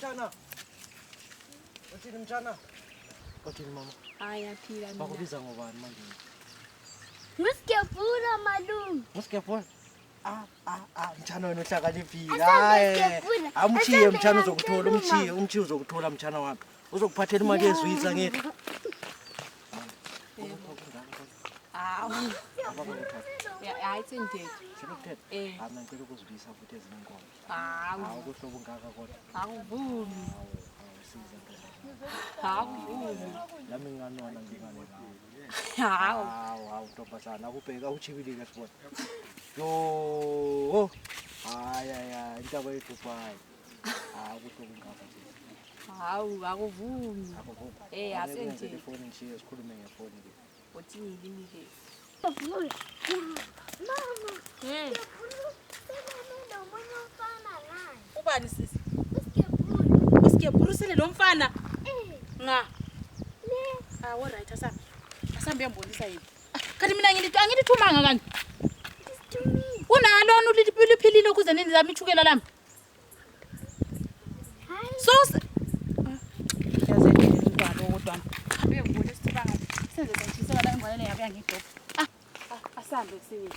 mtshana. Uthini mtshana? Uthini mama? Hayi yaphila mina. Bakubiza ngobani manje? Nguskefula malume. Nguskefula? Mtshana wena uhlakaniphile. Hayi. Amchiye mtshana uzokuthola umchiye uzokuthola mtshana wami. Uzokuphathela imali yezwitsa ngeke. Hawu. Hayi sendeke. Sekuthethe. Ngicela ukuzibisa futhi ezinye inkomo. Hawu. Kuhlobo ngaka kodwa. Akuvumi. Siza ngeke. Akuvumi. Lami nganona ngingane. Hawu. Ntombazana akubheka uchibilike sibona. Yo. Hayi intaba yethu phayi. Kuhlobo ngaka. Hawu akuvumi. Asenje. Ifoni ngishiye sikhulume ngefoni ke. Uthini nike? Mama. Ubani sisi? Nguskefula. Usikebhurusele lo mfana. Nga. Le. Alright asambe. Asambe yambonisa yini? Kanti mina angilithumanga kanti. Isithumile. Unalo uliphilile ukuze nini zami ichukela lami? Hayi. So yazele ngibalo kodwa. Abe ngibona isithibanga. Senze ngishisa la ingwane yabe ngidopha. Asambe siwe.